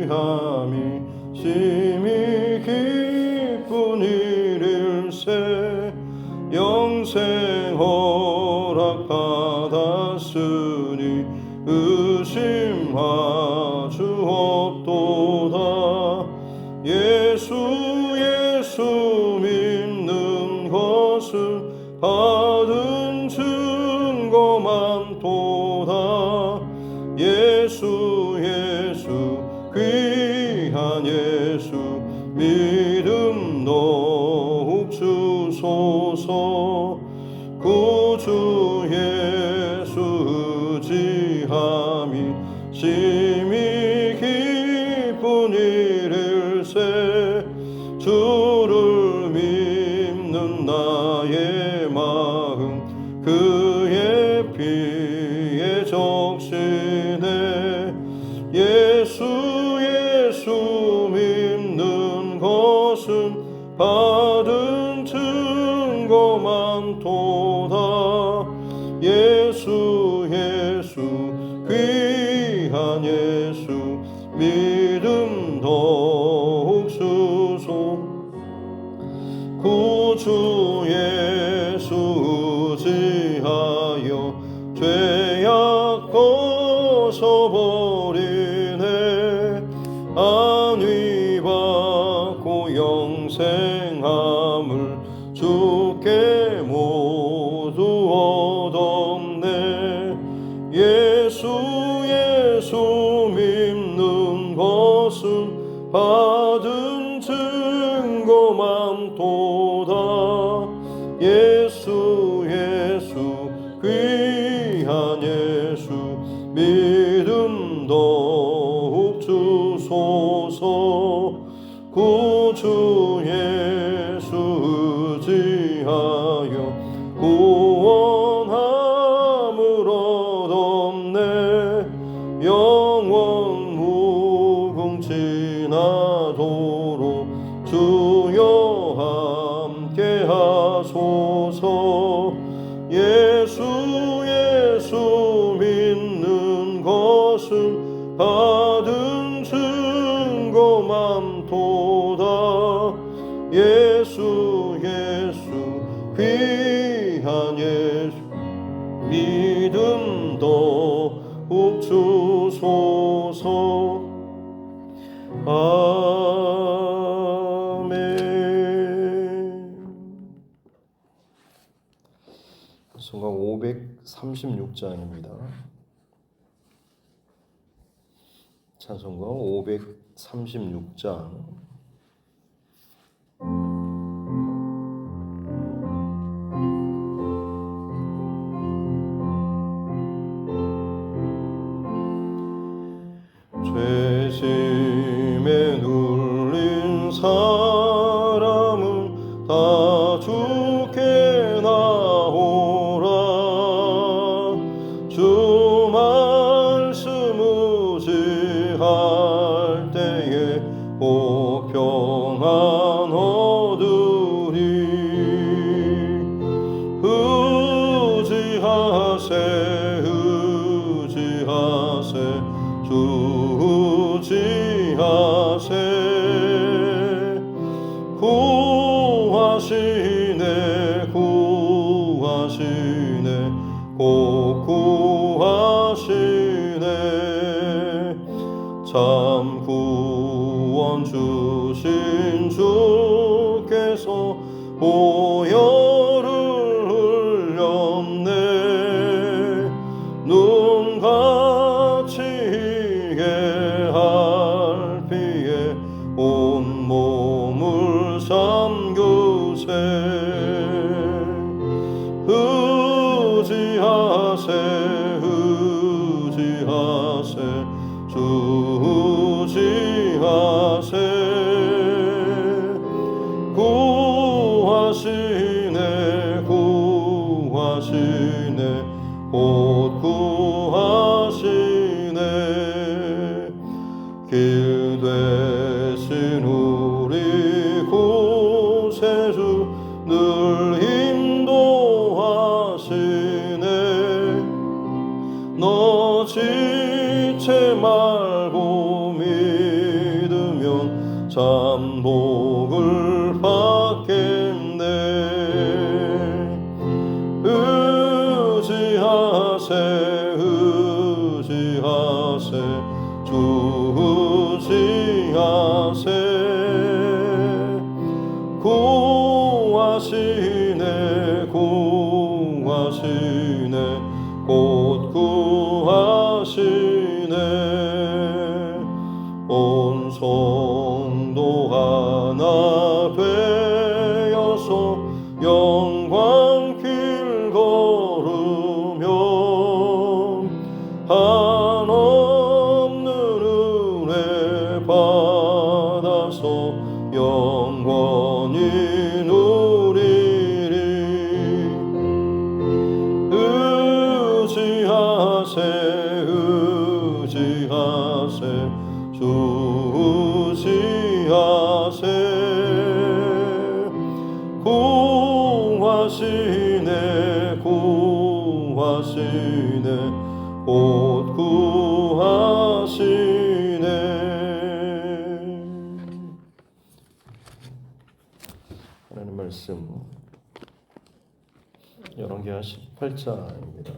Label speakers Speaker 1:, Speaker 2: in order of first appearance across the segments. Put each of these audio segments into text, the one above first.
Speaker 1: 의지함이 심히 기쁜 일일세. 영생 허락받았으니 의심하주옵도다. 예수 믿는 것은 받은 증거만 도다. 예수 귀한 예수 믿음 더욱 주소서. 구주 예수 의지함이 심히 기쁜 일일세. 주를 믿는 나의 마음 그의 피에 적시네. 예수 믿는 것은 받은 증거만 도다. 예수 귀한 예수 믿음 더욱 주소. 구주 예수 의지하여 죄악 벗어버리네. 안위 받고 영생함을 주께 모두 얻었네. 예수 믿는 것은 받은 증거만 도다. 예수 귀한 예수 믿음 더욱 주소서. 구주 예수 의지하여 구원함을 얻었네. 영원 무궁지나도록 주여 함께 하소서. 예수 믿는 것은 받은 증거만 도다. 예수 귀한 예수 믿음 더욱 주소서. 아멘. 성경 536장입니다. 찬송가 536장. 죄심에 눌린 사람은 다 주께 나오라. 주 말씀 의지할 때에 꼭 평안 얻으리. 의지하세 주 의지하세. 구하시네 꼭 구하시네. 참 구원 주신 주께서 보혈을 흘렸네. 눈같이 희게 할 피에 온몸을 삼그세. 의지하세 주 의지하세. 구하시네 곧 구하시네. 길 되신 우리 구세주 늘 인도하시네. 너 지체 말고 참 복을 받겠네. 의지하세 의지하세 주 의지하세. 구하시네 구하시네 곧 구하시네. 온 성도 하나 되어서 영광 길 걸으며 한없는 은혜 받아서 영원히 누리리. 의지하세 의지하세 주 의지하세. 구하시네 구하시네 곧 구하시네. 하나님 말씀 열왕기하 18장입니다.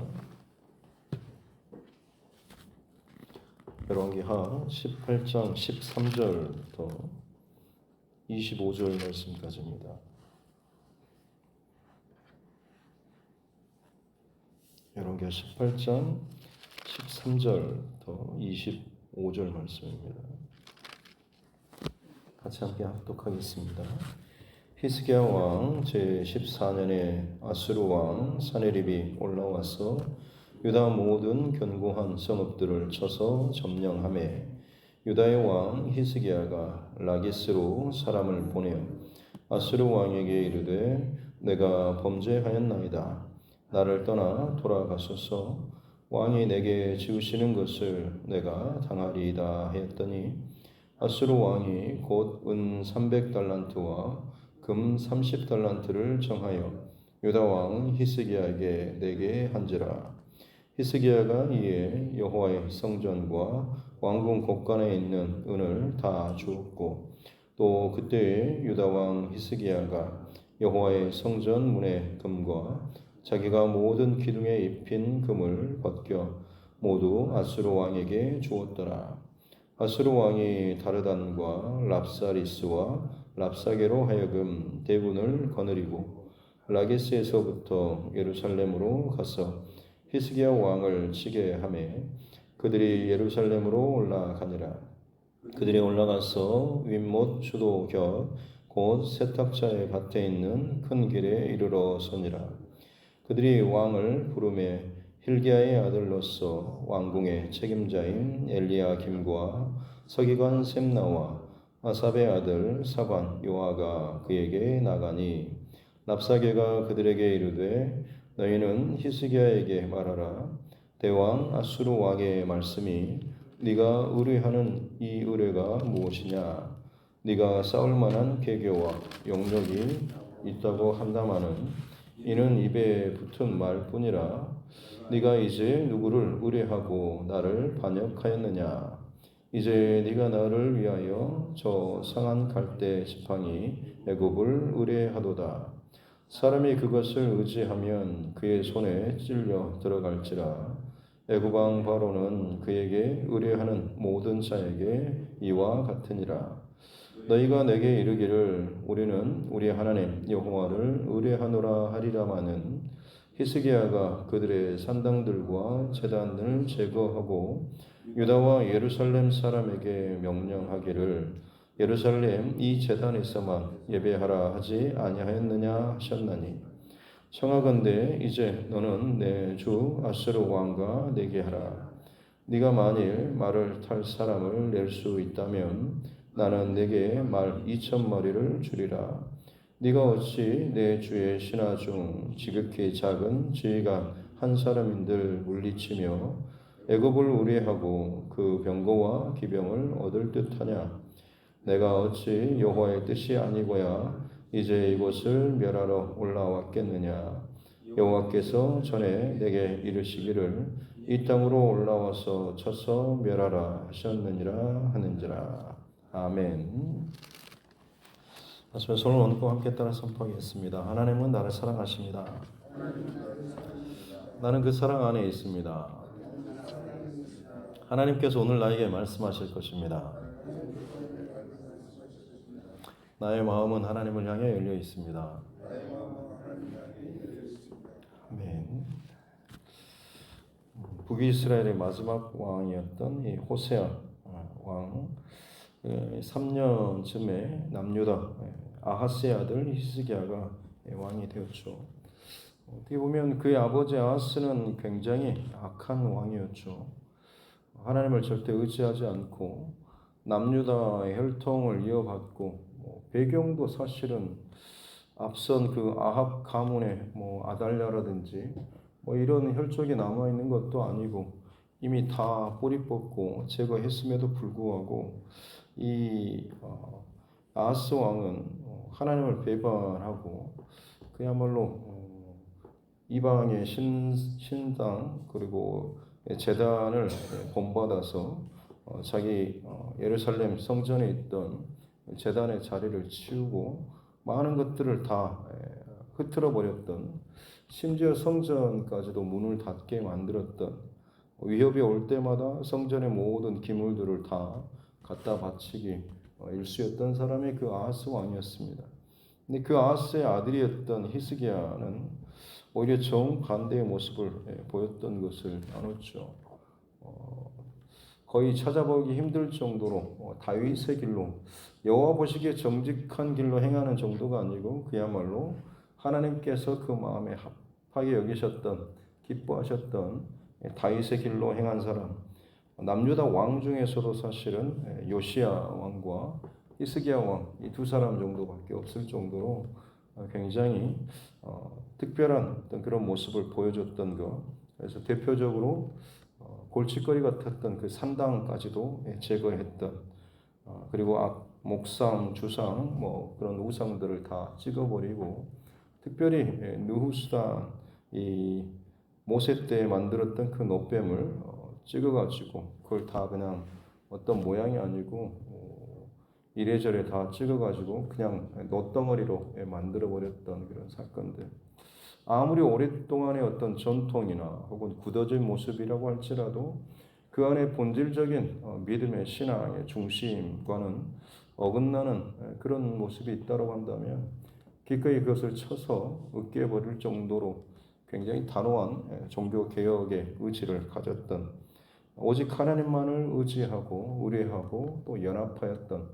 Speaker 1: 열왕기하 18장 13절부터 25절 말씀까지입니다. 열왕기하 18장 13절부터 25절 말씀입니다. 같이 함께 합독하겠습니다. 히스기야 왕 제14년에 아수르 왕 사네립이 올라와서 유다 모든 견고한 성읍들을 쳐서 점령하매 유다의 왕 히스기야가 라기스로 사람을 보내어 아수르 왕에게 이르되 내가 범죄하였나이다. 나를 떠나 돌아가소서. 왕이 내게 지으시는 것을 내가 당하리이다 하였더니 아수르 왕이 곧 은 300달란트와 금 30달란트를 정하여 유다 왕 히스기야에게 내게 한지라. 히스기야가 이에 여호와의 성전과 왕궁 곳간에 있는 은을 다 주었고 또 그때에 유다 왕 히스기야가 여호와의 성전 문의 금과 자기가 모든 기둥에 입힌 금을 벗겨 모두 아수르 왕에게 주었더라. 아수르 왕이 다르단과 랍사리스와 랍사게로 하여금 대군을 거느리고 라게스에서부터 예루살렘으로 가서 히스기야 왕을 치게 하매 그들이 예루살렘으로 올라가니라. 그들이 올라가서 윗못 수도 곁 곧 세탁자의 밭에 있는 큰 길에 이르러 서니라. 그들이 왕을 부르매 hil기야의 아들로서 왕궁의 책임자인 엘리야김과 서기관 셈나와 아삽의 아들 사관 요아가 그에게 나가니 랍사게가 그들에게 이르되 너희는 히스기야에게 말하라. 대왕 아수르 왕의 말씀이 네가 의뢰하는 이 의뢰가 무엇이냐. 네가 싸울 만한 계교와 용력이 있다고 한다마는 이는 입에 붙은 말뿐이라. 네가 이제 누구를 의뢰하고 나를 반역하였느냐. 이제 네가 나를 위하여 저 상한 갈대 지팡이 애굽을 의뢰하도다. 사람이 그것을 의지하면 그의 손에 찔려 들어갈지라. 애굽 왕 바로는 그에게 의뢰하는 모든 자에게 이와 같으니라. 너희가 내게 이르기를 우리는 우리 하나님 여호와를 의뢰하노라 하리라마는 히스기야가 그들의 산당들과 제단을 제거하고 유다와 예루살렘 사람에게 명령하기를 예루살렘 이 제단에서만 예배하라 하지 아니하였느냐 하셨나니 청하건대 이제 너는 내 주 아수르 왕과 내게 하라. 네가 만일 말을 탈 사람을 낼 수 있다면 나는 내게 말 2,000마리를 주리라. 네가 어찌 내 주의 신하 중 지극히 작은 지휘관 한 사람인들 물리치며 애굽을 우려하고 그 병거와 기병을 얻을 듯하냐. 내가 어찌 여호와의 뜻이 아니고야 이제 이곳을 멸하러 올라왔겠느냐. 여호와께서 전에 내게 이르시기를 이 땅으로 올라와서 쳐서 멸하라 하셨느니라 하는지라. 아멘. 다시 손을 얹고 함께 따라 선포하겠습니다. 하나님은 나를 사랑하십니다. 나는 그 사랑 안에 있습니다. 하나님께서 오늘 나에게 말씀하실 것입니다. 나의 마음은 하나님을 향해 열려 있습니다. 아멘. 북이스라엘의 마지막 왕이었던 이 호세아 왕 3년쯤에 남유다 아하스의 아들 히스기야가 왕이 되었죠. 어떻게 보면 그의 아버지 아하스는 굉장히 악한 왕이었죠. 하나님을 절대 의지하지 않고 남유다의 혈통을 이어받고 배경도 사실은 앞선 그 아합 가문의 아달랴라든지 이런 혈족이 남아 있는 것도 아니고 이미 다 뿌리 뽑고 제거했음에도 불구하고 이 아하스 왕은 하나님을 배반하고 그야말로 이방의 신당 그리고 제단을 본받아서 자기 예루살렘 성전에 있던 제단의 자리를 치우고 많은 것들을 다 흐트러 버렸던, 심지어 성전까지도 문을 닫게 만들었던, 위협이 올 때마다 성전의 모든 기물들을 다 갖다 바치기 일쑤였던 사람이 그 아하스 왕이었습니다. 근데 그 아하스의 아들이었던 히스기야는 오히려 정반대의 모습을 보였던 것을 나눴죠. 거의 찾아보기 힘들 정도로 다윗의 길로, 여호와 보시기에 정직한 길로 행하는 정도가 아니고 그야말로 하나님께서 그 마음에 합하게 여기셨던, 기뻐하셨던 다윗의 길로 행한 사람, 남유다 왕 중에서도 사실은 요시야 왕과 히스기야 왕, 이 두 사람 정도밖에 없을 정도로 굉장히 특별한 어떤 그런 모습을 보여줬던 것. 그래서 대표적으로 골칫거리 같았던 그 산당까지도 제거했던, 그리고 목상, 주상, 그런 우상들을 다 찍어버리고, 특별히 느후스단, 이 모세 때 만들었던 그 노뱀을 찍어가지고 그걸 다 그냥 어떤 모양이 아니고 이래저래 다 찍어가지고 그냥 놋덩어리로 만들어버렸던 그런 사건들. 아무리 오랫동안의 어떤 전통이나 혹은 굳어진 모습이라고 할지라도 그 안에 본질적인 믿음의 신앙의 중심과는 어긋나는 그런 모습이 있다고 한다면 기꺼이 그것을 쳐서 으깨버릴 정도로 굉장히 단호한 종교개혁의 의지를 가졌던, 오직 하나님만을 의지하고 의뢰하고 또 연합하였던,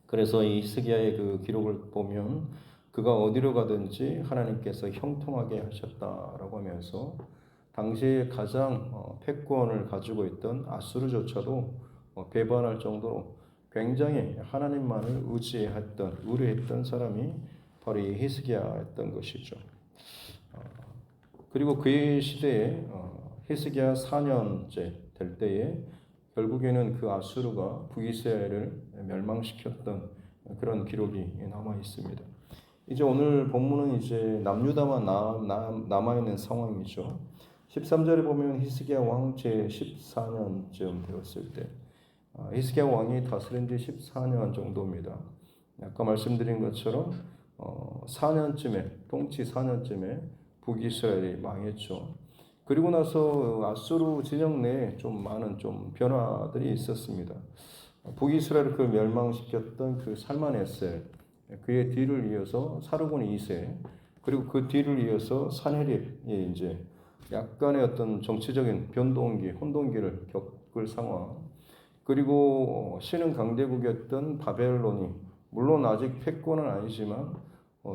Speaker 1: 그래서 이 히스기야의 그 기록을 보면 그가 어디로 가든지 하나님께서 형통하게 하셨다라고 하면서 당시에 가장 패권을 가지고 있던 아수르조차도 배반할 정도로 굉장히 하나님만을 의지했던, 의뢰했던 사람이 바로 이 히스기야였던 것이죠. 그리고 그의 시대에 히스기야 4년째 될 때에 결국에는 그 아수르가 북이스라엘을 멸망시켰던 그런 기록이 남아 있습니다. 이제 오늘 본문은 이제 남유다만 남아 있는 상황이죠. 13절에 보면 히스기야 왕 제 14년쯤 되었을 때, 히스기야 왕이 다스린 지 14년 정도입니다. 아까 말씀드린 것처럼 4년쯤에, 통치 4년쯤에 북이스라엘이 망했죠. 그리고 나서 아수르 진영 내에 좀 많은 변화들이 있었습니다. 북이스라엘을 그 멸망시켰던 그 살만에셀, 그의 뒤를 이어서 사르곤 2세, 그리고 그 뒤를 이어서 산헤립이 이제 약간의 어떤 정치적인 혼동기를 겪을 상황. 그리고 신흥 강대국이었던 바벨론이 물론 아직 패권은 아니지만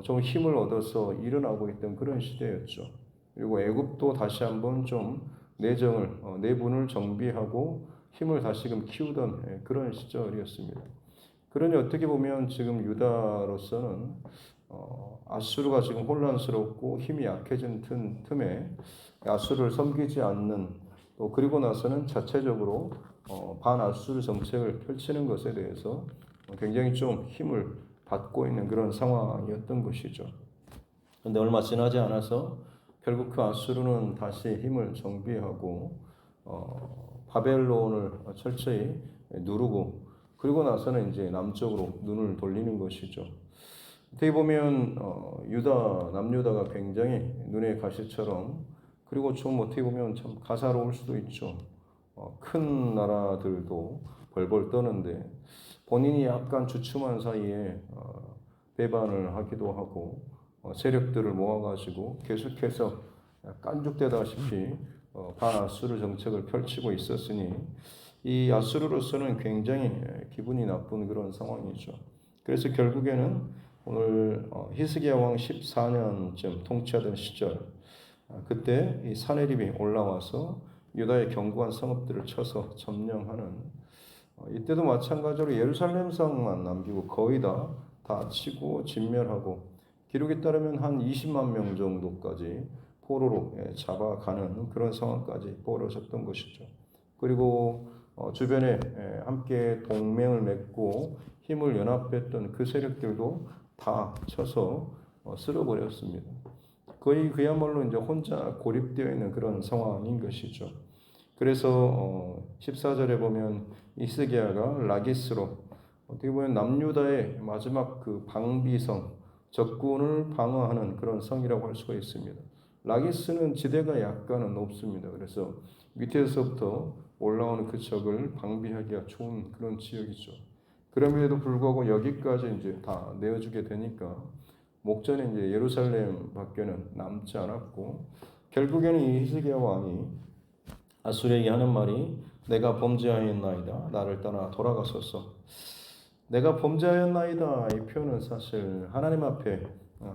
Speaker 1: 좀 힘을 얻어서 일어나고 있던 그런 시대였죠. 그리고 애굽도 다시 한번 좀 내분을 정비하고 힘을 다시금 키우던 그런 시절이었습니다. 그러니 어떻게 보면 지금 유다로서는 아수르가 지금 혼란스럽고 힘이 약해진 틈에 아수르를 섬기지 않는, 또 그리고 나서는 자체적으로 반아수르 정책을 펼치는 것에 대해서 굉장히 좀 힘을 받고 있는 그런 상황이었던 것이죠. 그런데 얼마 지나지 않아서 결국 그 아수르는 다시 힘을 정비하고 바벨론을 철저히 누르고, 그리고 나서는 이제 남쪽으로 눈을 돌리는 것이죠. 어떻게 보면 남유다가 굉장히 눈의 가시처럼, 그리고 좀 어떻게 보면 참 가사로울 수도 있죠. 큰 나라들도 벌벌 떠는데 본인이 약간 주춤한 사이에 배반을 하기도 하고 세력들을 모아가지고 계속해서 깐죽대다시피 반아수르 정책을 펼치고 있었으니 이 아수르로서는 굉장히 기분이 나쁜 그런 상황이죠. 그래서 결국에는 오늘 히스기야 왕 14년쯤 통치하던 시절, 그때 이 사내립이 올라와서 유다의 견고한 성읍들을 쳐서 점령하는, 이때도 마찬가지로 예루살렘 성만 남기고 거의 다 치고 진멸하고, 기록에 따르면 한 20만 명 정도까지 포로로 잡아가는 그런 상황까지 벌어졌던 것이죠. 그리고 주변에 함께 동맹을 맺고 힘을 연합했던 그 세력들도 다 쳐서 쓸어버렸습니다. 거의 그야말로 이제 혼자 고립되어 있는 그런 상황인 것이죠. 그래서 14절에 보면 히스기야가 라기스로, 어떻게 보면 남유다의 마지막 그 방비성, 적군을 방어하는 그런 성이라고 할 수가 있습니다. 라기스는 지대가 약간은 높습니다. 그래서 밑에서부터 올라오는 그 적을 방비하기가 좋은 그런 지역이죠. 그럼에도 불구하고 여기까지 이제 다 내어주게 되니까 목전에 이제 예루살렘 밖에는 남지 않았고, 결국에는 이 히스기야 왕이 아수르에게 하는 말이 내가 범죄하였나이다. 나를 떠나 돌아가소서. 내가 범죄하였나이다. 이 표현은 사실 하나님 앞에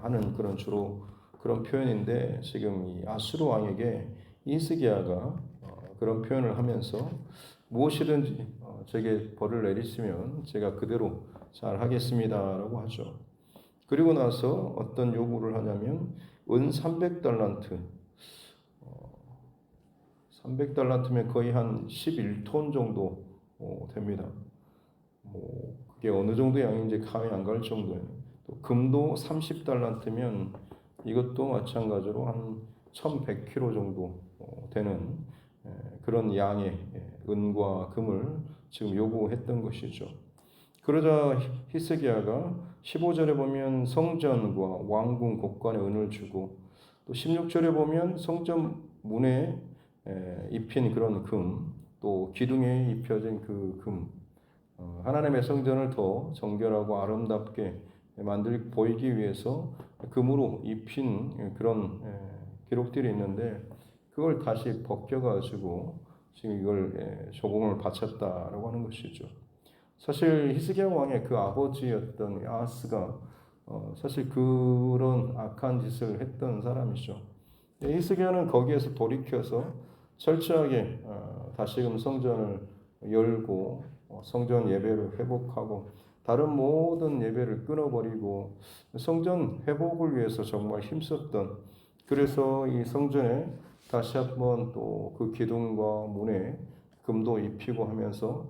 Speaker 1: 하는 그런 주로 그런 표현인데, 지금 이 아수르 왕에게 히스기야가 그런 표현을 하면서 무엇이든지 제게 벌을 내리시면 제가 그대로 잘 하겠습니다라고 하죠. 그리고 나서 어떤 요구를 하냐면 은 300달란트, 300달란트면 거의 한 11톤 정도 됩니다. 그게 어느 정도 양인지 감이 안 갈 정도예요. 또 금도 30달란트면 이것도 마찬가지로 한 1100kg 정도 되는 그런 양의 은과 금을 지금 요구했던 것이죠. 그러자 히스기야가 15절에 보면 성전과 왕궁 곳간에 은을 주고, 또 16절에 보면 성전 문에 입힌 그런 금, 또 기둥에 입혀진 그 금, 하나님의 성전을 더 정결하고 아름답게 만들 보이기 위해서 금으로 입힌 그런 기록들이 있는데, 그걸 다시 벗겨가지고 지금 이걸 조공을 바쳤다라고 하는 것이죠. 사실 히스기야 왕의 그 아버지였던 아하스가 사실 그런 악한 짓을 했던 사람이죠. 히스기야는 거기에서 돌이켜서 철저하게 다시금 성전을 열고 성전 예배를 회복하고 다른 모든 예배를 끊어버리고 성전 회복을 위해서 정말 힘썼던, 그래서 이 성전에 다시 한번 또 그 기둥과 문에 금도 입히고 하면서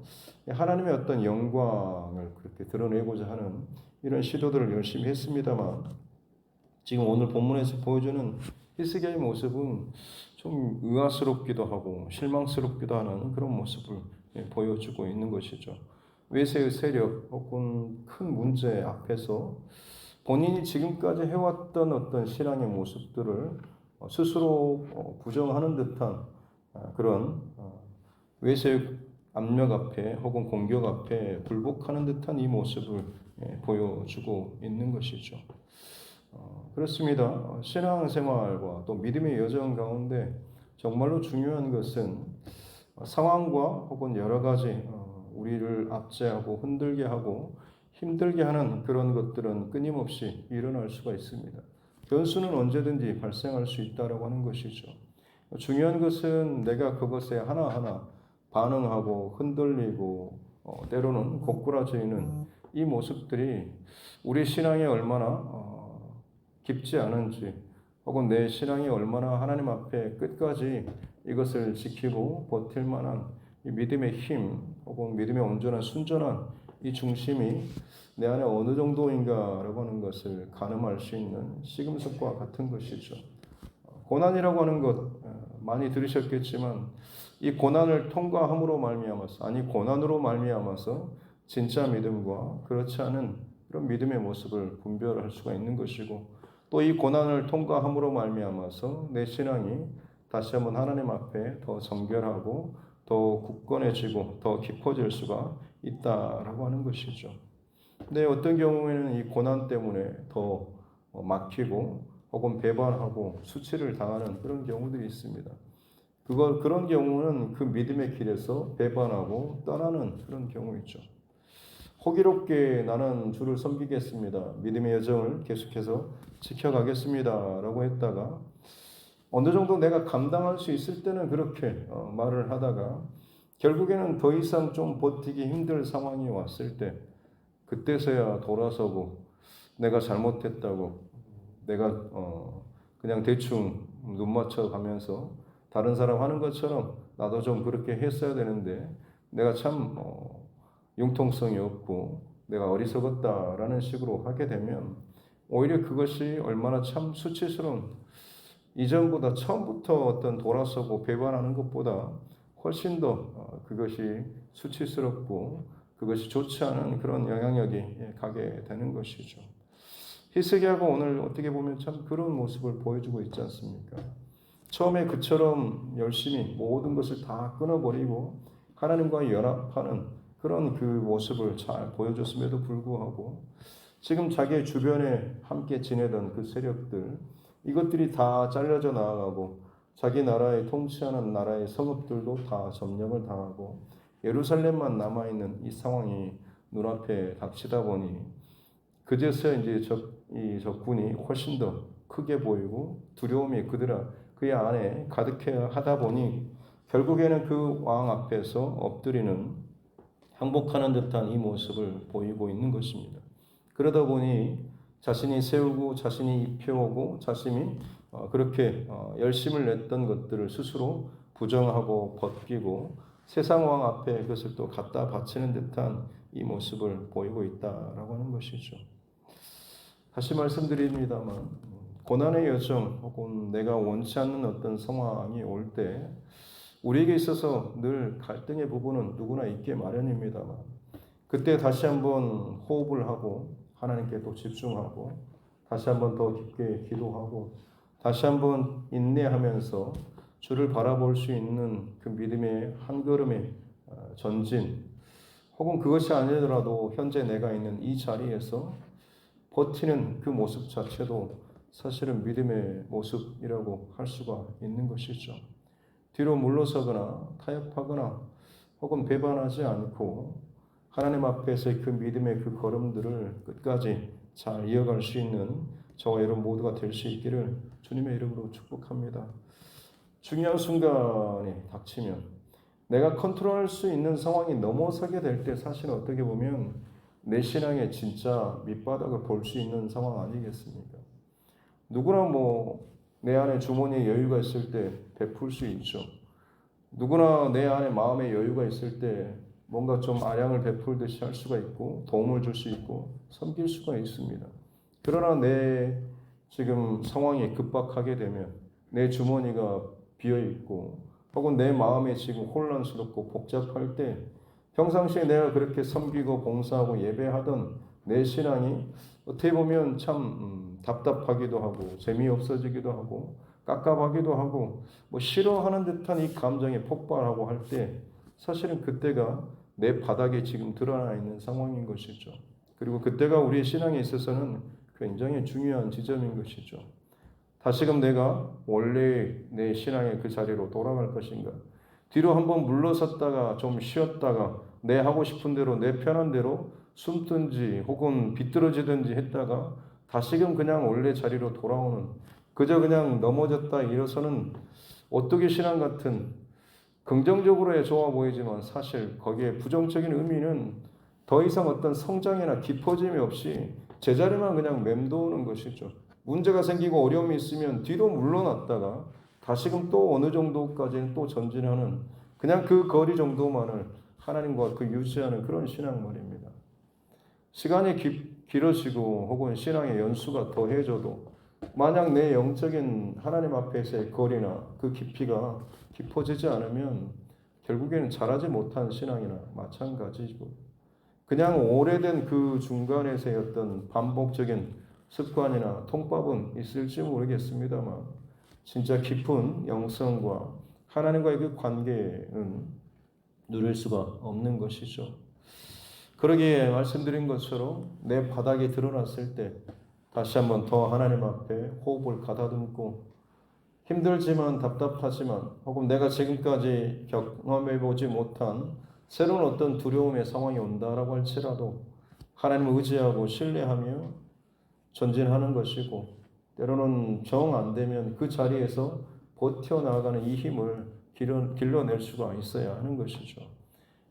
Speaker 1: 하나님의 어떤 영광을 그렇게 드러내고자 하는 이런 시도들을 열심히 했습니다만, 지금 오늘 본문에서 보여주는 히스기야의 모습은 좀 의아스럽기도 하고 실망스럽기도 하는 그런 모습을 보여주고 있는 것이죠. 외세의 세력 혹은 큰 문제 앞에서 본인이 지금까지 해왔던 어떤 신앙의 모습들을 스스로 부정하는 듯한 그런 외세의 압력 앞에 혹은 공격 앞에 굴복하는 듯한 이 모습을 보여주고 있는 것이죠. 그렇습니다. 신앙생활과 또 믿음의 여정 가운데 정말로 중요한 것은 상황과 혹은 여러 가지 우리를 압제하고 흔들게 하고 힘들게 하는 그런 것들은 끊임없이 일어날 수가 있습니다. 변수는 언제든지 발생할 수 있다라고 하는 것이죠. 중요한 것은 내가 그것에 하나하나 반응하고 흔들리고 때로는 고꾸라지는 이 모습들이 우리 신앙에 얼마나 깊지 않은지, 혹은 내 신앙이 얼마나 하나님 앞에 끝까지 이것을 지키고 버틸 만한 이 믿음의 힘 혹은 믿음의 온전한 순전한 이 중심이 내 안에 어느 정도인가라고 하는 것을 가늠할 수 있는 시금석과 같은 것이죠. 고난이라고 하는 것 많이 들으셨겠지만 이 고난을 통과함으로 말미암아서, 아니 고난으로 말미암아서 진짜 믿음과 그렇지 않은 그런 믿음의 모습을 분별할 수가 있는 것이고, 또 이 고난을 통과함으로 말미암아서 내 신앙이 다시 한번 하나님 앞에 더 정결하고 더 굳건해지고 더 깊어질 수가 있다라고 하는 것이죠. 근데 어떤 경우에는 이 고난 때문에 더 막히고 혹은 배반하고 수치를 당하는 그런 경우들이 있습니다. 그런 경우는 그 믿음의 길에서 배반하고 떠나는 그런 경우이죠. 호기롭게 나는 주를 섬기겠습니다. 믿음의 여정을 계속해서 지켜가겠습니다. 라고 했다가 어느 정도 내가 감당할 수 있을 때는 그렇게 말을 하다가 결국에는 더 이상 좀 버티기 힘들 상황이 왔을 때 그때서야 돌아서고 내가 잘못했다고 내가 그냥 대충 눈 맞춰 가면서 다른 사람 하는 것처럼 나도 좀 그렇게 했어야 되는데 내가 참 융통성이 없고 내가 어리석었다라는 식으로 하게 되면 오히려 그것이 얼마나 참 수치스러운, 이전보다 처음부터 어떤 돌아서고 배반하는 것보다 훨씬 더 그것이 수치스럽고 그것이 좋지 않은 그런 영향력이 가게 되는 것이죠. 히스기야가 오늘 어떻게 보면 참 그런 모습을 보여주고 있지 않습니까? 처음에 그처럼 열심히 모든 것을 다 끊어버리고 하나님과 연합하는 그런 그 모습을 잘 보여줬음에도 불구하고 지금 자기의 주변에 함께 지내던 그 세력들, 이것들이 다 잘려져 나아가고 자기 나라에 통치하는 나라의 성읍들도 다 점령을 당하고 예루살렘만 남아있는 이 상황이 눈앞에 닥치다 보니 그제서야 이제 이 적군이 훨씬 더 크게 보이고 두려움이 그의 안에 가득해야 하다 보니 결국에는 그 왕 앞에서 엎드리는 항복하는 듯한 이 모습을 보이고 있는 것입니다. 그러다 보니 자신이 세우고 자신이 입혀오고 자신이 그렇게 열심을 냈던 것들을 스스로 부정하고 벗기고 세상 왕 앞에 그것을 또 갖다 바치는 듯한 이 모습을 보이고 있다라고 하는 것이죠. 다시 말씀드립니다만 고난의 여정 혹은 내가 원치 않는 어떤 상황이 올 때 우리에게 있어서 늘 갈등의 부분은 누구나 있게 마련입니다만 그때 다시 한번 호흡을 하고 하나님께 또 집중하고 다시 한번 더 깊게 기도하고 다시 한번 인내하면서 주를 바라볼 수 있는 그 믿음의 한 걸음의 전진, 혹은 그것이 아니더라도 현재 내가 있는 이 자리에서 버티는 그 모습 자체도 사실은 믿음의 모습이라고 할 수가 있는 것이죠. 뒤로 물러서거나 타협하거나 혹은 배반하지 않고 하나님 앞에서의 그 믿음의 그 걸음들을 끝까지 잘 이어갈 수 있는 저와 여러분 모두가 될 수 있기를 주님의 이름으로 축복합니다. 중요한 순간이 닥치면 내가 컨트롤할 수 있는 상황이 넘어서게 될 때 사실 어떻게 보면 내 신앙의 진짜 밑바닥을 볼 수 있는 상황 아니겠습니까? 누구나 내 안에 주머니에 여유가 있을 때 베풀 수 있죠. 누구나 내 안에 마음의 여유가 있을 때 뭔가 좀 아량을 베풀듯이 할 수가 있고 도움을 줄 수 있고 섬길 수가 있습니다. 그러나 내 지금 상황이 급박하게 되면 내 주머니가 비어 있고 혹은 내 마음이 지금 혼란스럽고 복잡할 때 평상시에 내가 그렇게 섬기고 봉사하고 예배하던 내 신앙이 어떻게 보면 참 답답하기도 하고 재미없어지기도 하고 깝깝하기도 하고 싫어하는 듯한 이 감정이 폭발하고 할 때 사실은 그때가 내 바닥에 지금 드러나 있는 상황인 것이죠. 그리고 그때가 우리의 신앙에 있어서는 굉장히 중요한 지점인 것이죠. 다시금 내가 원래 내 신앙의 그 자리로 돌아갈 것인가? 뒤로 한번 물러섰다가 좀 쉬었다가 내 하고 싶은 대로 내 편한 대로 숨든지 혹은 비뚤어지든지 했다가 다시금 그냥 원래 자리로 돌아오는, 그저 그냥 넘어졌다 일어서는 오뚜기 신앙 같은 긍정적으로야 좋아 보이지만 사실 거기에 부정적인 의미는 더 이상 어떤 성장이나 깊어짐이 없이 제자리만 그냥 맴도는 것이죠. 문제가 생기고 어려움이 있으면 뒤로 물러났다가 다시금 또 어느 정도까지는 또 전진하는 그냥 그 거리 정도만을 하나님과 그 유지하는 그런 신앙 말입니다. 시간이 길어지고 혹은 신앙의 연수가 더해져도 만약 내 영적인 하나님 앞에서의 거리나 그 깊이가 깊어지지 않으면 결국에는 자라지 못한 신앙이나 마찬가지고 그냥 오래된 그 중간에서의 어떤 반복적인 습관이나 통법은 있을지 모르겠습니다만 진짜 깊은 영성과 하나님과의 그 관계는 누릴 수가 없는 것이죠. 그러기에 말씀드린 것처럼 내 바닥이 드러났을 때 다시 한번 더 하나님 앞에 호흡을 가다듬고 힘들지만 답답하지만 혹은 내가 지금까지 경험해 보지 못한 새로운 어떤 두려움의 상황이 온다라고 할지라도 하나님을 의지하고 신뢰하며 전진하는 것이고 때로는 정 안 되면 그 자리에서 버텨나가는 이 힘을 길러낼 수가 있어야 하는 것이죠.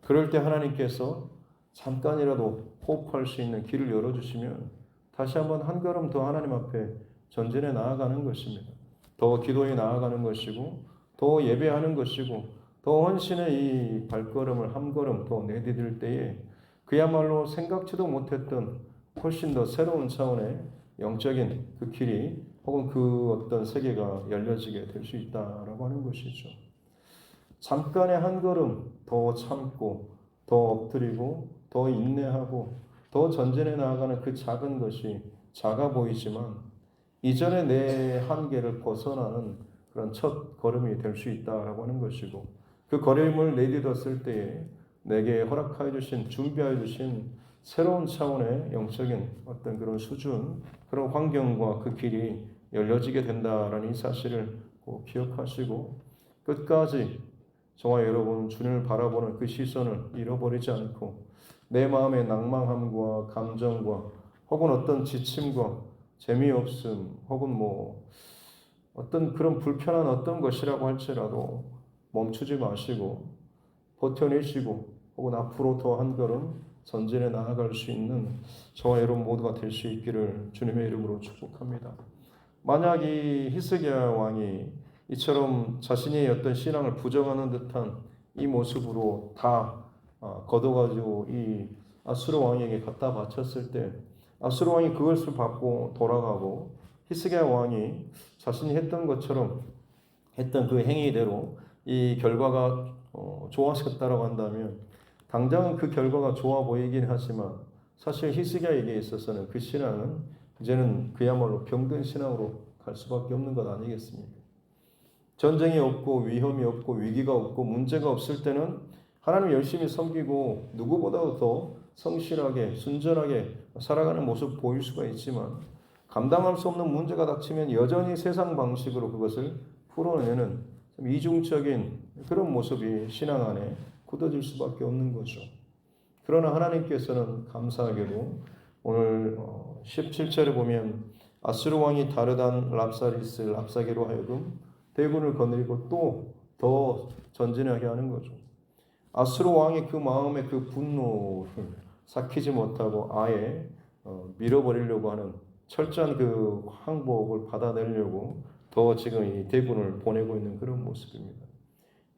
Speaker 1: 그럴 때 하나님께서 잠깐이라도 호흡할 수 있는 길을 열어주시면 다시 한번 한 걸음 더 하나님 앞에 전진해 나아가는 것입니다. 더 기도에 나아가는 것이고 더 예배하는 것이고 더 헌신의 이 발걸음을 한 걸음 더 내디딜 때에 그야말로 생각지도 못했던 훨씬 더 새로운 차원의 영적인 그 길이 혹은 그 어떤 세계가 열려지게 될 수 있다라고 하는 것이죠. 잠깐의 한 걸음 더 참고 더 엎드리고 더 인내하고 더 전진해 나아가는 그 작은 것이 작아 보이지만 이전에 내 한계를 벗어나는 그런 첫 걸음이 될 수 있다라고 하는 것이고 그 걸음을 내딛었을 때에 내게 허락하여 주신 준비하여 주신 새로운 차원의 영적인 어떤 그런 수준 그런 환경과 그 길이 열려지게 된다라는 이 사실을 꼭 기억하시고 끝까지 저와 여러분 주님을 바라보는 그 시선을 잃어버리지 않고 내 마음의 낭망함과 감정과 혹은 어떤 지침과 재미없음 혹은 뭐 어떤 그런 불편한 어떤 것이라고 할지라도 멈추지 마시고 버텨내시고 혹은 앞으로 더 한 걸음 전진해 나아갈 수 있는 저와 여러분 모두가 될 수 있기를 주님의 이름으로 축복합니다. 만약 이 히스기야 왕이 이처럼 자신의 어떤 신앙을 부정하는 듯한 이 모습으로 다 걷어가지고 이 아수르 왕에게 갖다 바쳤을 때 아수르 왕이 그것을 받고 돌아가고 히스기야 왕이 자신이 했던 것처럼 했던 그 행위대로 이 결과가 좋아졌다라고 한다면 당장은 그 결과가 좋아 보이긴 하지만 사실 히스기야에게 있어서는 그 신앙은 이제는 그야말로 병든 신앙으로 갈 수밖에 없는 것 아니겠습니까? 전쟁이 없고 위험이 없고 위기가 없고 문제가 없을 때는 하나님 열심히 섬기고 누구보다도 더 성실하게 순전하게 살아가는 모습 보일 수가 있지만 감당할 수 없는 문제가 닥치면 여전히 세상 방식으로 그것을 풀어내는 좀 이중적인 그런 모습이 신앙 안에 굳어질 수밖에 없는 거죠. 그러나 하나님께서는 감사하게도 오늘 17절에 보면 아수르 왕이 다르단 랍사게로 하여금 대군을 거느리고 또 더 전진하게 하는 거죠. 아수르 왕이 그 마음의 그 분노를 삭히지 못하고 아예 밀어버리려고 하는 철저한 그 항복을 받아내려고 더 지금 이 대군을 보내고 있는 그런 모습입니다.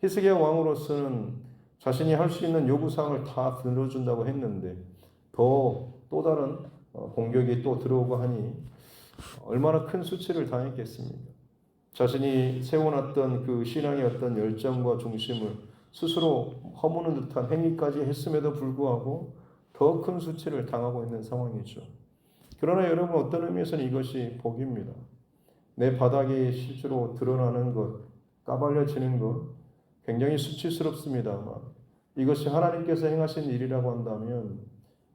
Speaker 1: 히스기야 왕으로서는 자신이 할 수 있는 요구사항을 다 들어준다고 했는데 또 다른 공격이 또 들어오고 하니 얼마나 큰 수치를 당했겠습니까? 자신이 세워놨던 그 신앙의 어떤 열정과 중심을 스스로 허무는 듯한 행위까지 했음에도 불구하고 더 큰 수치를 당하고 있는 상황이죠. 그러나 여러분 어떤 의미에서는 이것이 복입니다. 내 바닥이 실제로 드러나는 것, 까발려지는 것 굉장히 수치스럽습니다만 이것이 하나님께서 행하신 일이라고 한다면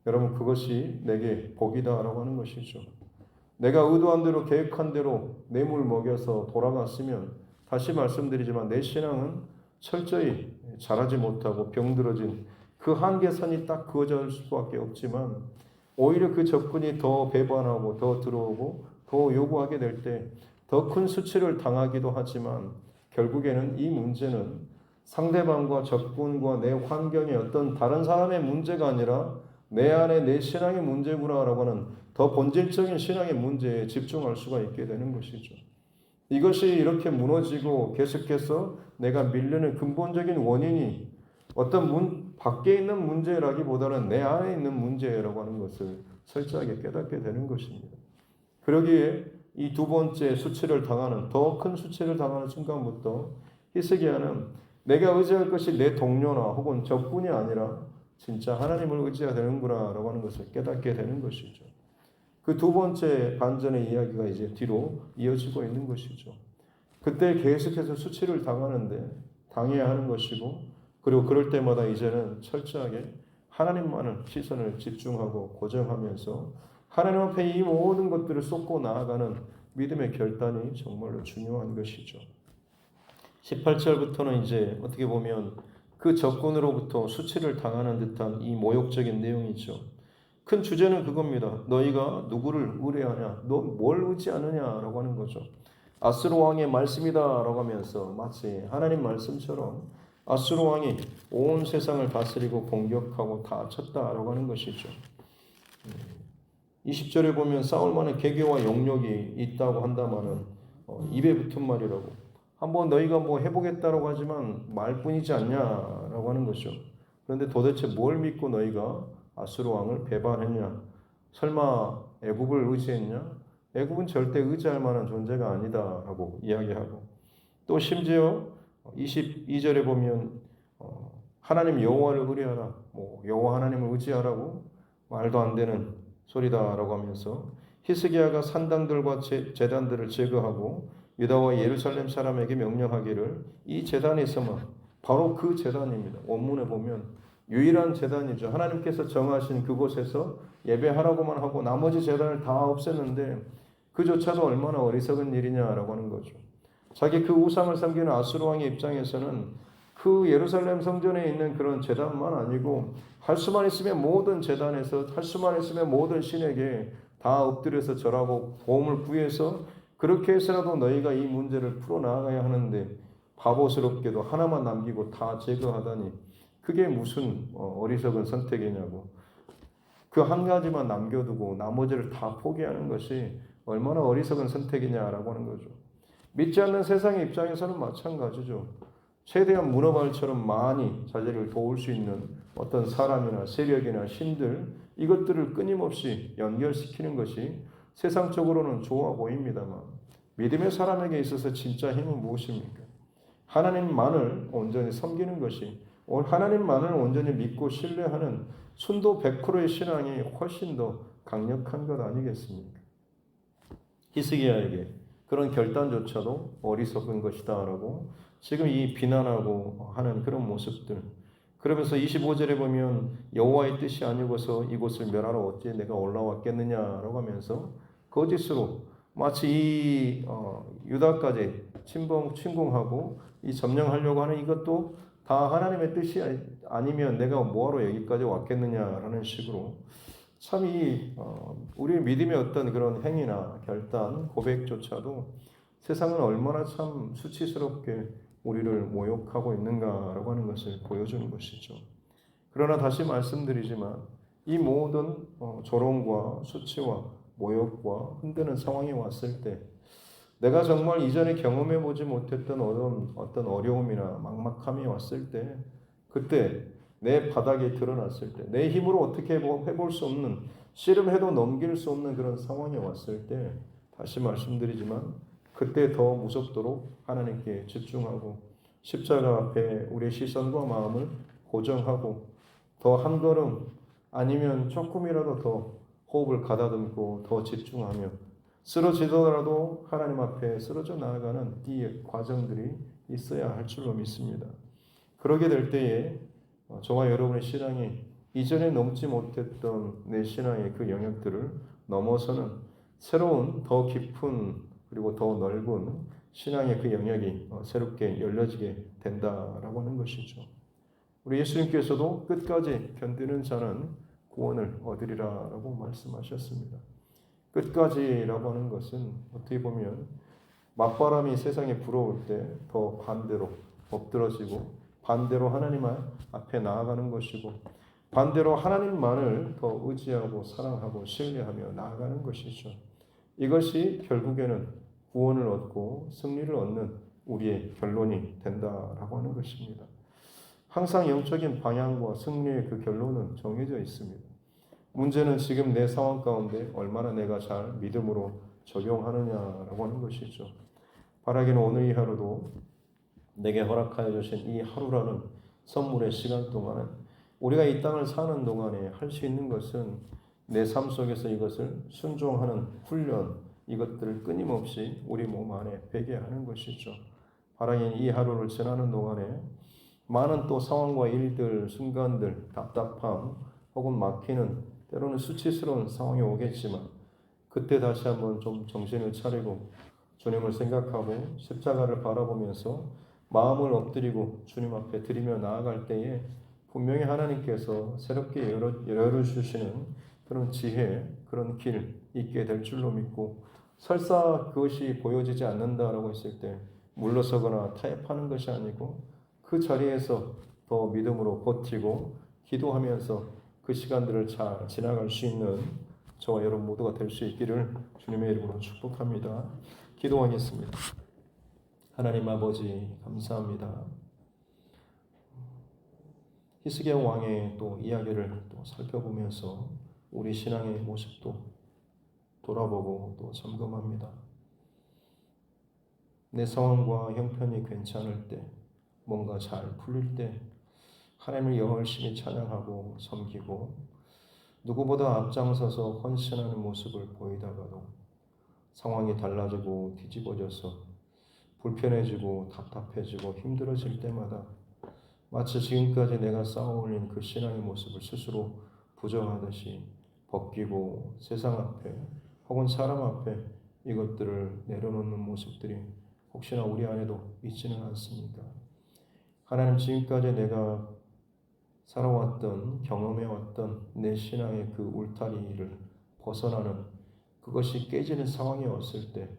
Speaker 1: 여러분 그것이 내게 복이다라고 하는 것이죠. 내가 의도한 대로 계획한 대로 뇌물 먹여서 돌아갔으면 다시 말씀드리지만 내 신앙은 철저히 자라지 못하고 병들어진 그 한계선이 딱 그어질 수밖에 없지만 오히려 그 적군이 더 배반하고 더 들어오고 더 요구하게 될 때 더 큰 수치를 당하기도 하지만 결국에는 이 문제는 상대방과 적군과 내 환경의 어떤 다른 사람의 문제가 아니라 내 안에 내 신앙의 문제구나라고 하는 더 본질적인 신앙의 문제에 집중할 수가 있게 되는 것이죠. 이것이 이렇게 무너지고 계속해서 내가 밀리는 근본적인 원인이 어떤 밖에 있는 문제라기보다는 내 안에 있는 문제라고 하는 것을 철저하게 깨닫게 되는 것입니다. 그러기에 이 두 번째 수치를 당하는 더 큰 수치를 당하는 순간부터 히스기야는 내가 의지할 것이 내 동료나 혹은 적군이 아니라 진짜 하나님을 의지해야 되는구나라고 하는 것을 깨닫게 되는 것이죠. 그 두 번째 반전의 이야기가 이제 뒤로 이어지고 있는 것이죠. 그때 계속해서 수치를 당해야 하는 것이고, 그리고 그럴 때마다 이제는 철저하게 하나님만을 시선을 집중하고 고정하면서 하나님 앞에 이 모든 것들을 쏟고 나아가는 믿음의 결단이 정말로 중요한 것이죠. 18절부터는 이제 어떻게 보면 그 적군으로부터 수치를 당하는 듯한 이 모욕적인 내용이죠. 큰 주제는 그겁니다. 너희가 누구를 의뢰하냐? 너 뭘 의지하느냐라고 하는 거죠. 아수르 왕의 말씀이다라고 하면서 마치 하나님 말씀처럼 아수르 왕이 온 세상을 다스리고 공격하고 다 쳤다라고 하는 것이죠. 20절에 보면 싸울만한 계계와 용력이 있다고 한다마는 입에 붙은 말이라고. 한번 너희가 뭐 해보겠다라고 하지만 말뿐이지 않냐라고 하는 것이죠. 그런데 도대체 뭘 믿고 너희가 아수르 왕을 배반했냐? 설마 애굽을 의지했냐? 애굽은 절대 의지할 만한 존재가 아니다라고 이야기하고, 또 심지어 22절에 보면 하나님 여호와를 의뢰하라, 뭐 여호와 하나님을 의지하라고 말도 안 되는 소리다라고 하면서 히스기야가 산당들과 제단들을 제거하고 유다와 예루살렘 사람에게 명령하기를, 이 제단이 있으면 바로 그 제단입니다. 원문에 보면 유일한 제단이죠. 하나님께서 정하신 그곳에서 예배하라고만 하고 나머지 제단을 다 없앴는데 그조차도 얼마나 어리석은 일이냐라고 하는 거죠. 자기 그 우상을 섬기는 아수르 왕의 입장에서는 그 예루살렘 성전에 있는 그런 제단만 아니고 할 수만 있으면 모든 제단에서 할 수만 있으면 모든 신에게 다 엎드려서 절하고 도움을 구해서 그렇게 해서라도 너희가 이 문제를 풀어나가야 하는데 바보스럽게도 하나만 남기고 다 제거하다니, 그게 무슨 어리석은 선택이냐고. 그 한 가지만 남겨두고 나머지를 다 포기하는 것이 얼마나 어리석은 선택이냐라고 하는 거죠. 믿지 않는 세상의 입장에서는 마찬가지죠. 최대한 문어발처럼 많이 자기를 도울 수 있는 어떤 사람이나 세력이나 신들, 이것들을 끊임없이 연결시키는 것이 세상적으로는 좋아 보입니다만, 믿음의 사람에게 있어서 진짜 힘은 무엇입니까? 하나님만을 온전히 섬기는 것이, 하나님만을 온전히 믿고 신뢰하는 순도 100%의 신앙이 훨씬 더 강력한 것 아니겠습니까? 히스기야에게 그런 결단조차도 어리석은 것이다라고 지금 이 비난하고 하는 그런 모습들. 그러면서 25절에 보면 여호와의 뜻이 아니고서 이곳을 멸하러 어찌 내가 올라왔겠느냐라고 하면서 거짓으로 마치 이 유다까지 침공하고 이 점령하려고 하는 이것도 다 하나님의 뜻이 아니면 내가 뭐하러 여기까지 왔겠느냐라는 식으로, 참 우리의 믿음의 어떤 그런 행위나 결단, 고백조차도 세상은 얼마나 참 수치스럽게 우리를 모욕하고 있는가라고 하는 것을 보여주는 것이죠. 그러나 다시 말씀드리지만 이 모든 조롱과 수치와 모욕과 흔드는 상황이 왔을 때, 내가 정말 이전에 경험해보지 못했던 어떤 어려움이나 막막함이 왔을 때, 그때 내 바닥이 드러났을 때, 내 힘으로 어떻게 해볼 수 없는, 씨름해도 넘길 수 없는 그런 상황이 왔을 때, 다시 말씀드리지만 그때 더 무섭도록 하나님께 집중하고 십자가 앞에 우리의 시선과 마음을 고정하고 더 한 걸음 아니면 조금이라도 더 호흡을 가다듬고 더 집중하며 쓰러지더라도 하나님 앞에 쓰러져 나아가는 이 과정들이 있어야 할 줄로 믿습니다. 그러게 될 때에 저와 여러분의 신앙이 이전에 넘지 못했던 내 신앙의 그 영역들을 넘어서는 새로운 더 깊은 그리고 더 넓은 신앙의 그 영역이 새롭게 열려지게 된다라고 하는 것이죠. 우리 예수님께서도 끝까지 견디는 자는 구원을 얻으리라라고 말씀하셨습니다. 끝까지라고 하는 것은 어떻게 보면 맞바람이 세상에 불어올 때 더 반대로 엎드러지고 반대로 하나님 앞에 나아가는 것이고 반대로 하나님만을 더 의지하고 사랑하고 신뢰하며 나아가는 것이죠. 이것이 결국에는 구원을 얻고 승리를 얻는 우리의 결론이 된다라고 하는 것입니다. 항상 영적인 방향과 승리의 그 결론은 정해져 있습니다. 문제는 지금 내 상황 가운데 얼마나 내가 잘 믿음으로 적용하느냐라고 하는 것이죠. 바라기는 오늘 이 하루도 내게 허락하여 주신 이 하루라는 선물의 시간 동안은 우리가 이 땅을 사는 동안에 할 수 있는 것은 내 삶 속에서 이것을 순종하는 훈련, 이것들을 끊임없이 우리 몸 안에 배게 하는 것이죠. 바라긴 이 하루를 지나는 동안에 많은 또 상황과 일들, 순간들, 답답함 혹은 막히는 때로는 수치스러운 상황이 오겠지만 그때 다시 한번 좀 정신을 차리고 주님을 생각하고 십자가를 바라보면서 마음을 엎드리고 주님 앞에 드리며 나아갈 때에 분명히 하나님께서 새롭게 열어주시는 그런 지혜, 그런 길 있게 될 줄로 믿고 설사 그것이 보여지지 않는다라고 했을 때 물러서거나 타협하는 것이 아니고 그 자리에서 더 믿음으로 버티고 기도하면서 그 시간들을 잘 지나갈 수 있는 저와 여러분 모두가 될 수 있기를 주님의 이름으로 축복합니다. 기도하겠습니다. 하나님 아버지 감사합니다. 히스기야 왕의 또 이야기를 또 살펴보면서 우리 신앙의 모습도 돌아보고 또 점검합니다. 내 상황과 형편이 괜찮을 때, 뭔가 잘 풀릴 때 하나님을 열심히 찬양하고 섬기고 누구보다 앞장서서 헌신하는 모습을 보이다가도 상황이 달라지고 뒤집어져서 불편해지고 답답해지고 힘들어질 때마다 마치 지금까지 내가 쌓아올린 그 신앙의 모습을 스스로 부정하듯이 벗기고 세상 앞에 혹은 사람 앞에 이것들을 내려놓는 모습들이 혹시나 우리 안에도 있지는 않습니까? 하나님, 지금까지 내가 살아왔던 경험해왔던 내 신앙의 그 울타리를 벗어나는 그것이 깨지는 상황이 왔을 때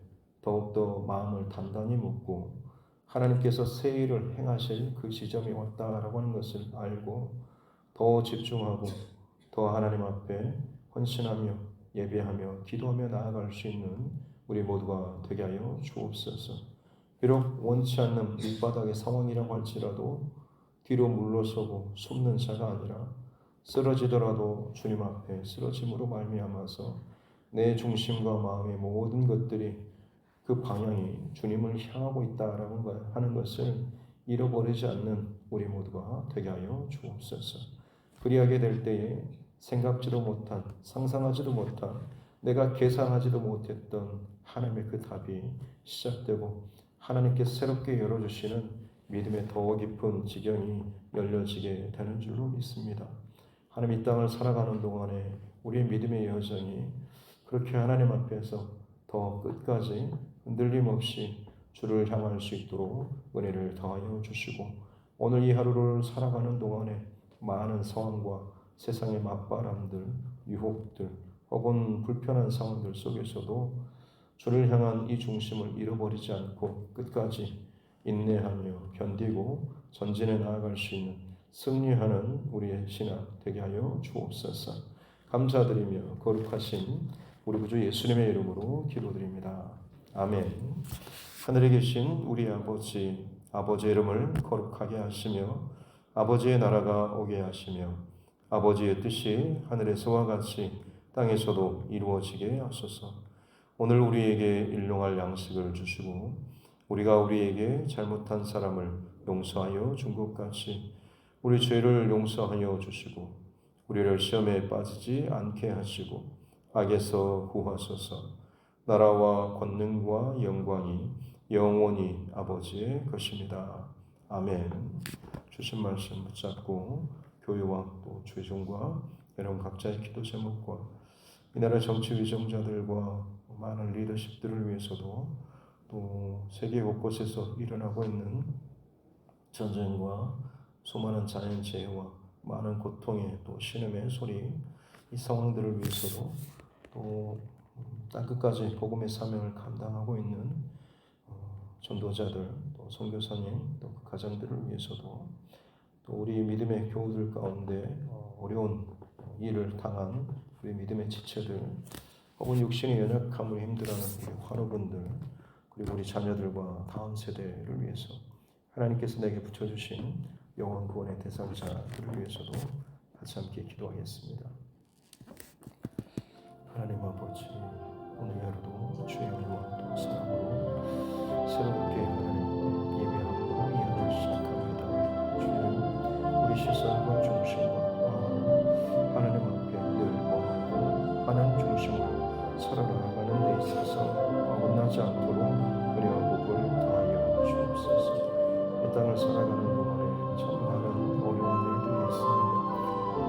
Speaker 1: 더욱더 마음을 단단히 묶고 하나님께서 새 일을 행하실 그 지점이 왔다라고 하는 것을 알고 더 집중하고 더 하나님 앞에 헌신하며 예배하며 기도하며 나아갈 수 있는 우리 모두가 되게 하여 주옵소서. 비록 원치 않는 밑바닥의 상황이라고 할지라도 뒤로 물러서고 숨는 자가 아니라 쓰러지더라도 주님 앞에 쓰러짐으로 말미암아서 내 중심과 마음의 모든 것들이 그 방향이 주님을 향하고 있다라고 하는 것을 잃어버리지 않는 우리 모두가 되게 하여 주옵소서. 그리하게 될 때에 생각지도 못한, 상상하지도 못한, 내가 계산하지도 못했던 하나님의 그 답이 시작되고 하나님께서 새롭게 열어주시는 믿음의 더 깊은 지경이 열려지게 되는 줄로 믿습니다. 하나님, 이 땅을 살아가는 동안에 우리의 믿음의 여정이 그렇게 하나님 앞에서 더 끝까지 흔들림 없이 주를 향할 수 있도록 은혜를 더하여 주시고 오늘 이 하루를 살아가는 동안에 많은 상황과 세상의 맞바람들, 유혹들 혹은 불편한 상황들 속에서도 주를 향한 이 중심을 잃어버리지 않고 끝까지 인내하며 견디고 전진해 나아갈 수 있는 승리하는 우리의 신앙 되게 하여 주옵소서. 감사드리며 거룩하신 우리 구주 예수님의 이름으로 기도드립니다. 아멘. 하늘에 계신 우리 아버지, 아버지의 이름을 거룩하게 하시며 아버지의 나라가 오게 하시며 아버지의 뜻이 하늘에서와 같이 땅에서도 이루어지게 하소서. 오늘 우리에게 일용할 양식을 주시고 우리가 우리에게 잘못한 사람을 용서하여 준 것 같이 우리 죄를 용서하여 주시고 우리를 시험에 빠지지 않게 하시고 악에서 구하소서. 나라와 권능과 영광이 영원히 아버지의 것입니다. 아멘. 주신 말씀 붙잡고 교회와 또 죄종과 여러분 각자의 기도 제목과 이 나라 정치 위정자들과 많은 리더십들을 위해서도 또 세계 곳곳에서 일어나고 있는 전쟁과 수많은 자연재해와 많은 고통의 또 신음의 소리, 이 상황들을 위해서도 또 땅끝까지 복음의 사명을 감당하고 있는 전도자들, 또 선교사님, 또 그 가정들을 위해서도 또 우리 믿음의 교우들 가운데 어려운 일을 당한 우리 믿음의 지체들 혹은 육신의 연약함을 힘들어하는 우리 환우분들 그리고 우리 자녀들과 다음 세대를 위해서 하나님께서 내게 붙여주신 영원 구원의 대상자들을 위해서도 같이 함께 기도하겠습니다. 하나님 아버지, 오늘 하루도 주의 은혜와 또 사랑으로 새롭게 하나님 예배하고 이 하루를 시작합니다. 주님, 우리 시선과 중심과 땅을 살아가는 동안에 참 많은 어려운 일들이 있습니다.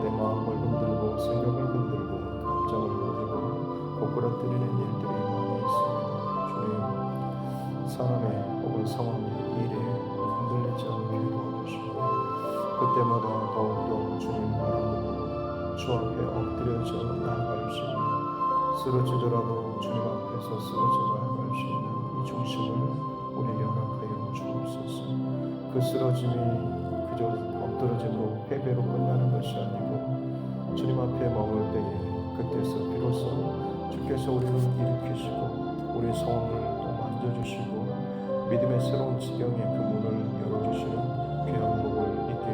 Speaker 1: 내 마음을 흔들고 생각을 흔들고 감정을 흔들고 고꾸라뜨리는 일들이 많이 있습니다. 주님, 사람의 혹은 상황의 일에 흔들리지 않게 도와주시고 그때마다 더욱더 주님 바라보고 주 앞에 엎드려져 나아갈 수 있는, 쓰러지더라도 주님 앞에서 쓰러져 나아갈 수 있는 이 중심을 우리에게 허락하여 주옵소서. 그 쓰러짐이 그저 엎드러짐으로 패배로 끝나는 것이 아니고 주님 앞에 머물 때에 그때서 비로소 주께서 우리를 일으키시고 우리 상황을 또 만져주시고 믿음의 새로운 지경의 그 문을 열어주시는 귀한 복을 있게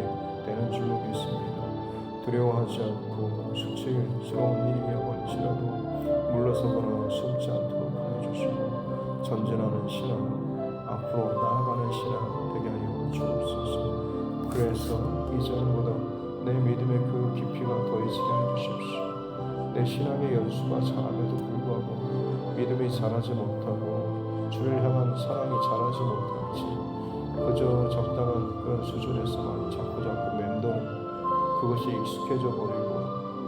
Speaker 1: 되는 줄로 믿습니다. 두려워하지 않고 수치스러운 일이라고 할지라도 물러서거나 숨지 않도록 하여주시고 전진하는 신앙, 앞으로 나아가는 신앙 되게 하여 주옵소서. 그래서 이전보다 내 믿음의 그 깊이가 더해지게 해주십시오. 내 신앙의 연수가 자람에도 불구하고 믿음이 자라지 못하고 주를 향한 사랑이 자라지 못하지 그저 적당한 그런 수준에서만 자꾸 맴도는 그것이 익숙해져 버리고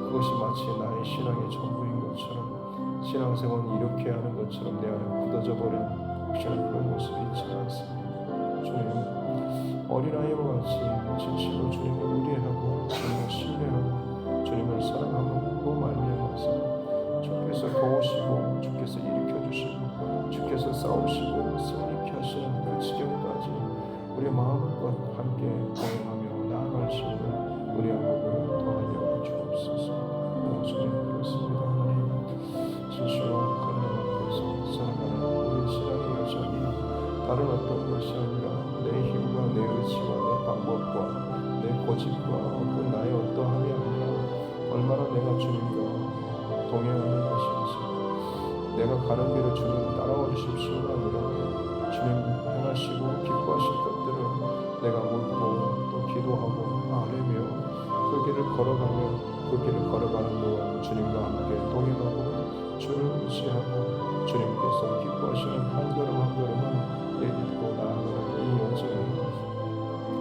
Speaker 1: 그것이 마치 나의 신앙의 전부인 것처럼 신앙생활을 이렇게 하는 것처럼 내 안에 굳어져 버린 혹시나 그런 모습이 있지 않습니다. 주님, 어린아이와 같이 진실로 주님을 의뢰하고 주님을 신뢰하고 주님을 사랑함으로 말미암아서 주께서 도우시고 주께서 일으켜주시고 주께서 싸우시고 승리케 하시는 그 지경까지 우리 마음과 함께 동행하며 나아갈 수 있는 우리의 복을 더하여 주옵소서. 주님 그렇습니다. 하나님, 진실로 하나님 앞에서 살아가는 우리 신앙의 여정이 다른 어떤 것이 아니라 내 힘과 내 의지와 내 방법과 내 고집과 혹은 나의 어떠함이 아니라 얼마나 내가 주님과 동행하는 것인지, 내가 가는 길을 주님 따라와 주십시오가 아니라 주님 행하시고 기뻐하실 것들을 내가 묻고 또 기도하고 아뢰며 그 길을 걸어가며 그 길을 걸어가는 동안 주님과 함께 동행하고 주를 의지하고 주님께서 기뻐하시는 한 걸음 한 걸음을 내딛고 나아가는 이 여정이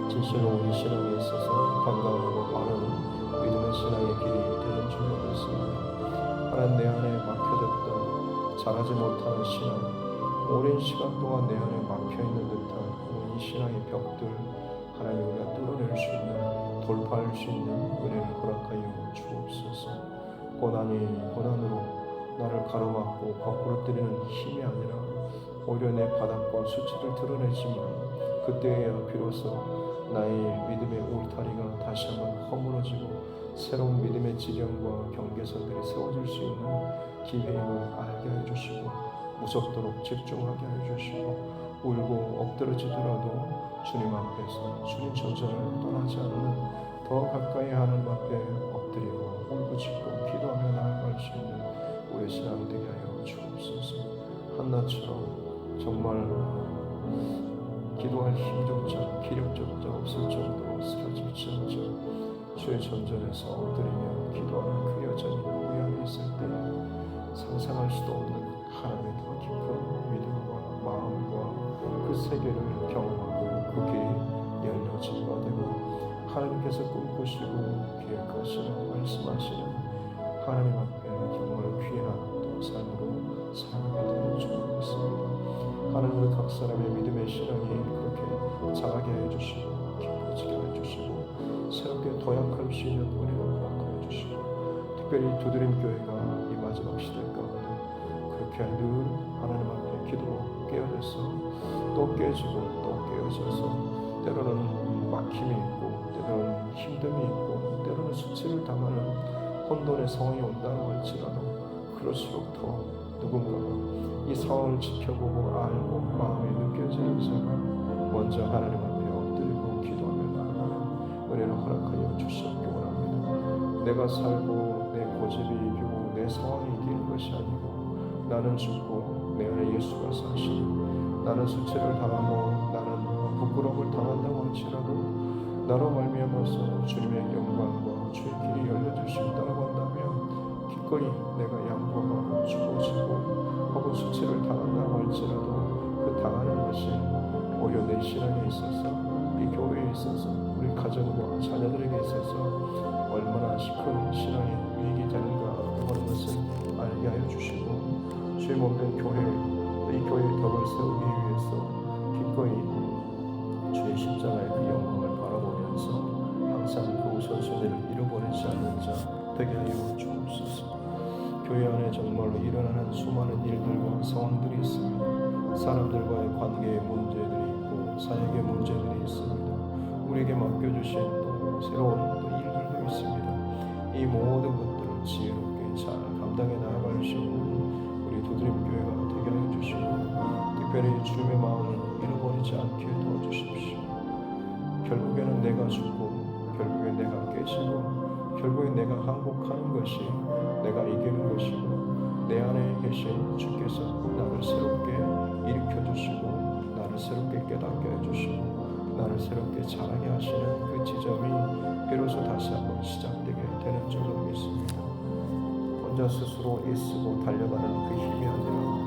Speaker 1: 진실로 우리 신앙에 있어서 건강하고 바른 믿음의 신앙의 길이 되는 줄로 믿습니다. 하나님, 내 안에 막혀졌던 자라지 못하는 신앙, 오랜 시간 동안 내 안에 막혀있는 듯한 이 신앙의 벽들 하나님, 우리가 뚫어낼 수 있는, 돌파할 수 있는 은혜를 허락하여 주옵소서. 고난으로 나를 가로막고 거꾸로 때리는 힘이 아니라 오히려 내 바닥과 수치를 드러내지만 그때에야 비로소 나의 믿음의 울타리가 다시 한번 허물어지고 새로운 믿음의 지경과 경계선들이 세워질 수 있는 기회임을 알게 해주시고 무섭도록 집중하게 해주시고 울고 엎드러지더라도 주님 앞에서 주님 전전을 떠나지 않는 더 가까이 하는 앞에 엎드리고 울부짖고 기도하며 나아갈 수 있는 우리 신앙 되게 하여 주옵소서. 한나처럼 정말 기도할 힘조차 기력조차 없을 정도로 쓰러질지언정 주의 전전에서 엎드리며 기도하는 그 여전히 우리 안에 있을 때 상상할 수도 없는 하나님의 더 깊은 믿음과 마음과 그 세계를 경험하고 그 길이 열려진 바 되고 하나님께서 꿈꾸시고 계획하시는 말씀하시는 하나님 앞에 정말 귀한 또 삶으로 살아가게 되는 줄 믿습니다. 하나님은 각 사람의 믿음의 신앙이 그렇게 자라게 해주시고 깊어지게 해주시고 새롭게 도약할 수 있는 은혜를 허락하여 주시고 특별히 두드림교회가 이 마지막 시대 가운데 그렇게 늘 하나님 앞에 기도로 깨어져서 또 깨지고 또 깨어져서 때로는 막힘이 있고 때로는 힘듦이 있고 때로는 수치를 당하는 혼돈의 상황이 온다고 할지라도 그럴수록 더 누군가가 이 상황을 지켜보고 알고 마음에 느껴지는 자가 먼저 하나님 앞에 엎드리고 기도하며 나아가는 은혜를 허락하여 주시옵기 원합니다. 내가 살고 내 고집이 이기고 내 상황이 이기는 것이 아니고 나는 죽고 내 안에 예수가 사시니 나는 수치를 당하고 나는 부끄러움을 당한다고 할지라도 나로 말미암아서 주님의 영광과 주의 길이 열려질 수 있다고 한다면 기꺼이 내가 양보하고 죽어지고 혹은 수치를 당한다고 할지라도 그 당하는 것이 오히려 내 신앙에 있어서 이 교회에 있어서 우리 가정과 자녀들에게 있어서 얼마나 큰 신앙의 위익이 되는가 하는 것을 알게 하여 주시고 주의 몸된 교회, 이 교회의 덕을 세우기 위해서 기꺼이 주의 십자가의 그 영광을 바라보면서 항상 그 우선순위를 잃어버리지 않는 자 되게 하여 주옵소서. 교회 안에 정말로 일어나는 수많은 일들과 상황들이 있습니다. 사람들과의 관계의 문제들이 있고 사역의 문제들이 있습니다. 우리에게 맡겨주신 또 새로운 또 일들도 있습니다. 이 모든 것들을 지혜롭게 잘 감당해 나아갈 수 있는 우리 두드림교회가 되게 하여 주시고 특별히 주님의 마음을 잃어버리지 않게 도와주십시오. 결국에는 내가 죽고 결국엔 내가 깨지고 결국엔 내가 항복하는 것이 내가 이기는 것이고 내 안에 계신 주께서 나를 새롭게 일으켜주시고 나를 새롭게 깨닫게 해주시고 나를 새롭게 자라게 하시는 그 지점이 비로소 다시 한번 시작되게 되는 줄로 믿습니다. 혼자 스스로 애쓰고 달려가는 그 힘이 아니라